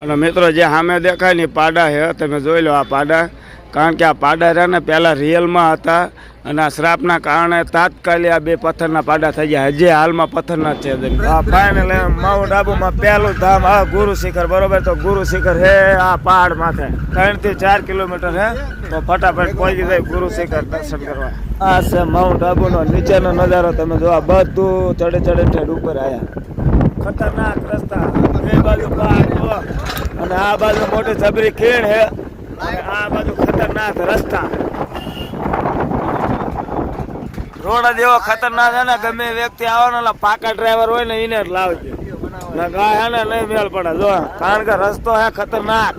અને મિત્રો જે સામે દેખાય ને પાડા છે, તમે જોઈ લો આ પાડા. કારણ કે આ પાડા રહ્યા ને પહેલાં રિયલમાં હતા અને આ શ્રાપના કારણે તાત્કાલિક આ બે પથ્થરના પાડા થઈ ગયા. હજી હાલમાં પથ્થરના જ છે. આ ફાઇનલ માઉન્ટ આબુમાં પહેલું ધામ આ ગુરુ શિખર, બરોબર. તો ગુરુ શિખર હે આ પહાડ માથે 3 થી 4 કિલોમીટર હે. તો ફટાફટ પહોંચી જાય ગુરુ શિખર દર્શન કરવા. આ છે માઉન્ટ આબુનો નીચેનો નજારો. તમે જો આ બધું ચડે ઠેઠ ઉપર આવ્યા. ખતરનાક રસ્તા, બે બાજુ પહાડ અને આ બાજુ મોટી જબરી ખીણ હે. આ બાજુ ખતરનાક રસ્તા, રોડ જ એવો ખતરનાક છે ને, ગમે વ્યક્તિ આવે ને પાકા ડ્રાઈવર હોય ને એને જ લાવજે. ગાય ને નહીં મેળ પડે જો, કારણ કે રસ્તો હે ખતરનાક.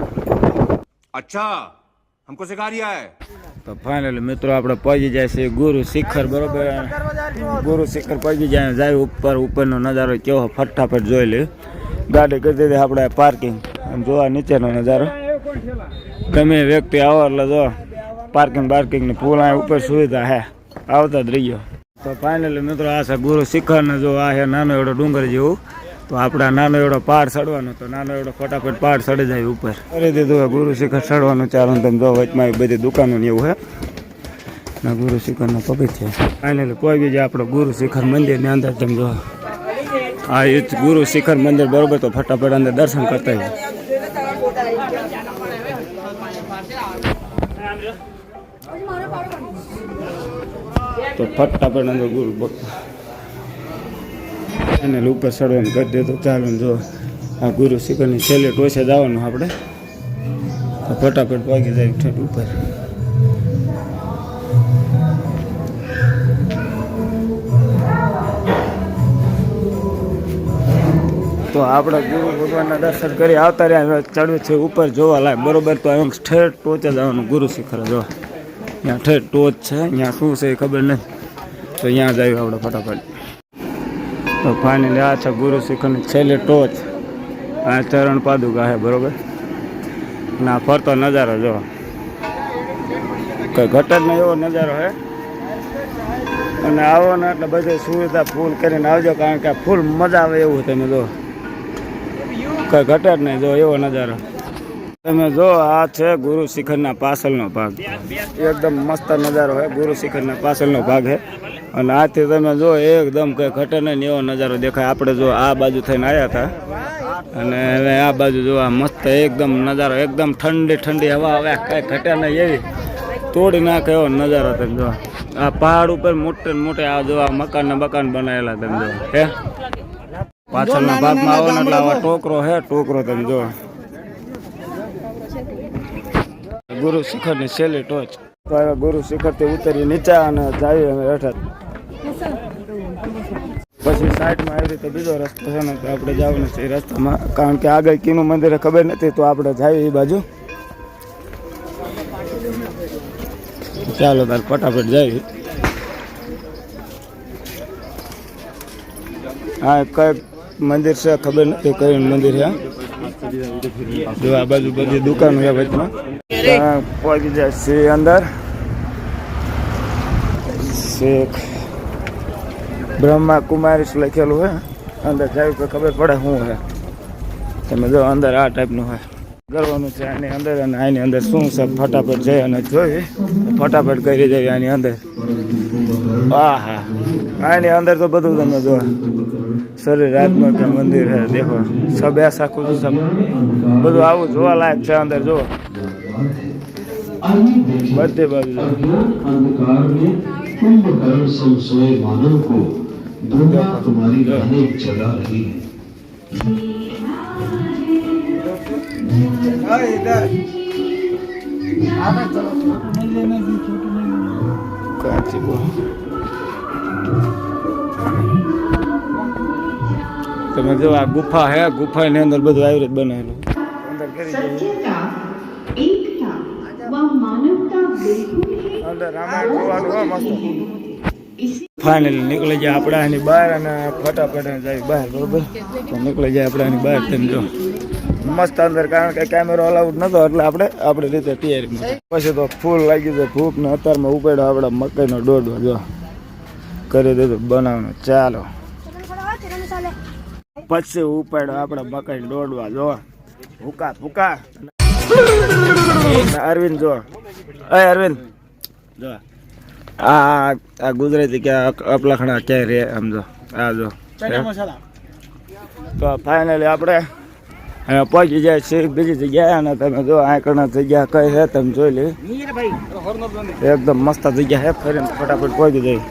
અચ્છા, हमको सिखा रिया है. તો ફાઇનલી મિત્રો આપણે પહોંચી જાય છે ગુરુ શિખર, બરોબર. ગુરુ શિખર પહોંચી જાય ઉપરનો નજારો કેવો ફટાફટ જોઈ લે. ગાડી કરી દીધી આપણે પાર્કિંગ. જોવા નીચેનો નજારો, ગમે વ્યક્તિ આવો એટલે જો પાર્કિંગ ની ફૂલ ઉપર સુવિધા હે, આવતા જ રહીયો. તો ફાઇનલી મિત્રો આ છે ગુરુ શિખર ને જો આ છે નાનો એવડો ડુંગર જેવું. તો આપણે નાનો એવડો પહાડ ચડવાનો, તો નાનો એવડો ફટાફટ પહાડ ચડી જાય ઉપર. કરી દીધું હોય ગુરુ શિખર ચડવાનું ચાલુ. તમે જો વચમાં બધી દુકાનો ને એવું હે ના ગુરુ શિખર નો પગથિયો. ફાઇનલી પહોંચી જાય આપણે ગુરુ શિખર મંદિર ની અંદર. તમે જો આ એ ગુરુ શિખર મંદિર, બરોબર. તો ફટાફટ અંદર દર્શન કરતા હોય. તો ફટાફટ અંદર ગુરુ એને ઉપર ચડવાનું કરી દે. તો ચાલો જો આ ગુરુ શિખરની છેલ્લે ટોચે જવાનું આપણે. તો ફટાફટ પહોંચી જાય ઠેઠ ઉપર. તો આપણે ગુરુ ભગવાનના દર્શન કરી આવતા રહ્યા. ચડવું છે ઉપર જોવા લાયક, બરોબર. તો એમ ઠેઠ ટોચે જવાનું ગુરુ શિખર જોવા. ત્યાં ઠેઠ ટોચ છે, ત્યાં શું છે એ ખબર નથી. તો ત્યાં જઈએ આપણે ફટાફટ. તો ફાઇનલી આ છે ગુરુ શિખરની છેલ્લી ટોચ. આ ચરણ પાદુકા છે, બરોબર. અને આ ફરતો નજારો જો કઈ ઘટ જ નહીં એવો નજારો છે. અને આવો ને એટલે બધી સુવિધા ફૂલ કરીને આવજો, કારણ કે ફૂલ મજા આવે એવું. તમે જો કઈ ઘટ જ નહીં, જો એવો નજારો. તમે જો આ છે ગુરુ શિખરના પાછળનો ભાગ. એકદમ મસ્ત નજારો છે, ગુરુ શિખરના પાછળનો ભાગ છે. અને આથી તમે જો એકદમ કઈ ઘટે નહીં એવો નજારો દેખાય. આપણે જો આ બાજુ થઈને આવ્યા હતા અને હવે આ બાજુ જો આ મસ્ત એકદમ નજારો, એકદમ ઠંડી હવા આવે, કઈ ઘટે નહીં એવી તોડી નાખે એવો નજારો. તમે જો આ પહાડ ઉપર મોટે આ જો આ મકાન બનાવેલા. તમે જો હે પાછળના ભાગમાં આવો ને એટલે આવા ટોકરો હે, ટોકરો. તમે જો ગુરુ શિખર ની છેલ્લી ટોચ. તો હવે ગુરુ શિખર થી ઉતરી નીચે અને જઈએ અમે હેઠળ. પછી સાઈડમાં આવી રીતે બીજો રસ્તો છે ને, તો આપણે જવાનું છે એ રસ્તામાં. કારણ કે આગળ કીનું મંદિર ખબર નથી, તો આપણે જઈએ એ બાજુ. ચાલો તાર ફટાફટ જઈએ. હા કઈ મંદિર છે ખબર નથી, કયું મંદિર છે. જો આ બાજુ બધી દુકાનો છે વચમાં. પહોંચી જાય છે અંદર. શેખ બ્રહ્મા કુમારીસ લખેલું હે અંદર. જાય તો ખબર પડે શું હે. તમે જો અંદર આ ટાઈપનું હોય કરવાનું છે આની અંદર. અને આની અંદર શું છે ફટાફટ જઈ અને જોઈ ફટાફટ કરી જાય આની અંદર. હા હા, આની અંદર તો બધું તમે જો શરીર આત્મા કે મંદિર હે. દેખો સબ ऐसा कुछ सब બધું આવું જોવા લાયક છે અંદર. જો બધી બાજુ તમે જો આ ગુફા હે, ગુફાની અંદર બધું આવી રીતે બનાવેલું. અંદર કરી અંદર રામાયણ જોવાનું હોય મસ્ત. ફાઇનલી નીકળી જાય આપણે આની બહાર અને ફટાફટ જાય બહાર, બરોબર. તો નીકળી જાય આપણે આની બહાર. તમે જો મસ્ત અંદર, કારણ કે કેમેરો અલાઉડ નતો એટલે આપણે રીતે તૈયારીમાં. પછી તો ફૂલ લાગી જાય ભૂખ ને. અત્યારમાં ઉપાડ્યો આપણે મકાઈનો દોડો જો કરી દીધું બનાવવાનું. ચાલો પછી ઉપાડ્યો આપણે મકાઈ દોડવા જો ભૂકા અરવિંદ જો અરવિંદ જો આ ગુજરાતી કે અપલખણા ક્યાંય રે સમજો આ જો તો ફાઇનલી આપણે પહોંચી જાય છે બીજી જગ્યાએ અને તમે જો આંકડા જગ્યા કઈ છે તમે જોઈ લે એકદમ મસ્ત જગ્યા છે ફરીને ફટાફટ પહોંચી જાય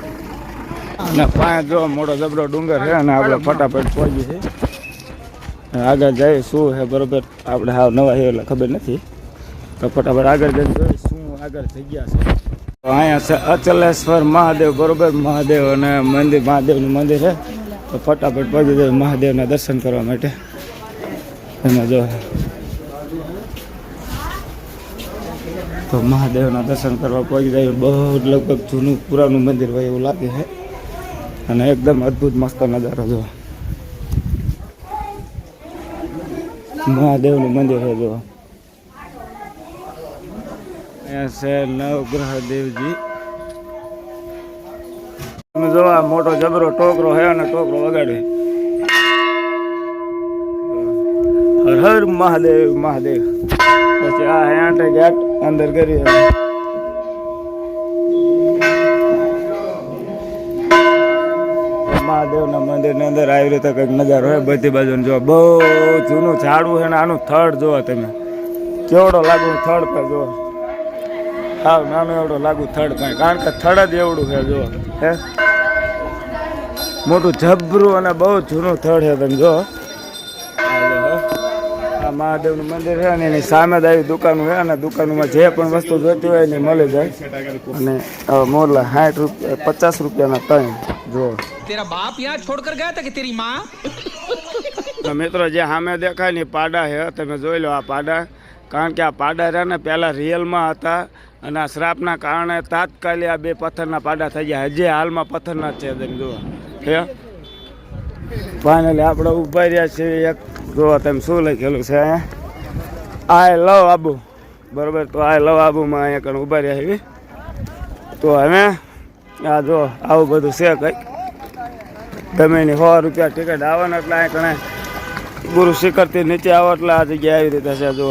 અને પાંચ જો મોટો જબરો ડુંગર છે અને આપણે ફટાફટ પહોંચી છે આગળ જાય શું છે બરોબર આપણે હાવ નવા છે એટલે ખબર નથી તો ફટાફટ આગળ જઈને જોઈએ શું આગળ જગ્યા છે તો અહીંયા છે અચલેશ્વર મહાદેવ બરોબર મહાદેવ અને મંદિર મહાદેવનું મંદિર છે તો ફટાફટ પહોંચી જાય મહાદેવના દર્શન કરવા માટે એમાં જો તો મહાદેવના દર્શન કરવા પહોંચી જાય બહુ લગભગ જૂનું પુરાનું મંદિર હોય એવું લાગે છે અને એકદમ અદ્ભુત મસ્ત નજારો જો મહાદેવનું મંદિર છે જો અહીંયા છે નવગ્રહ દેવજી તમે જો આ મોટો જબરો ટોકરો છે અને ટોકરો વગાડે હર હર મહાદેવ મહાદેવ પછી આ હેઠે ગેટ અંદર કરી મહાદેવના મંદિરની અંદર આવી રીતે કંઈક નજારો હોય બધી બાજુ જો બહુ જૂનું ઝાડવું છે ને આનું થડ જોવો તમે કેવડો લાગુ થડ પર જો હાવ નાનો એવડો લાગુ થડ કાંઈ કારણ કે થડ જ એવડું છે જો હે મોટું જબરું અને બહુ જૂનું થડ છે તમે જો આ મહાદેવનું મંદિર છે ને એની સામે જ આવી દુકાનો છે અને દુકાનોમાં જે પણ વસ્તુ જોઈતી હોય એની મળી જાય અને મોરલા 60 રૂપિયા 50 રૂપિયાના 3 જો तेरा बाप यहाँ छोड़कर गया था कि तेरी माँ મિત્રો જે સામે દેખાય ને પાડા છે તમે જોઈ લો આ પાડા કારણ કે આ પાડા રહ્યા ને પહેલાં રિયલમાં હતા અને આ શ્રાપના કારણે તાત્કાલિક આ બે પથ્થરના પાડા થઈ ગયા હજી હાલમાં પથ્થરના જ છે તમે જુઓ હે ફાઇનલી આપણે ઉભા રહ્યા છીએ એક જોવા તમે શું લખેલું છે અહીંયા આઈ લવ આબુ બરોબર તો આઈ લવ આબુમાં અહીંયા કણ ઉભા રહ્યા છીએ તો હવે આ જો આવું બધું છે કંઈક ગમે એની 100 રૂપિયા ટિકિટ આવવાના એટલે અહીંયા કણે ગુરુ શિખરથી નીચે આવો એટલે આ જગ્યા આવી રીતે છે જો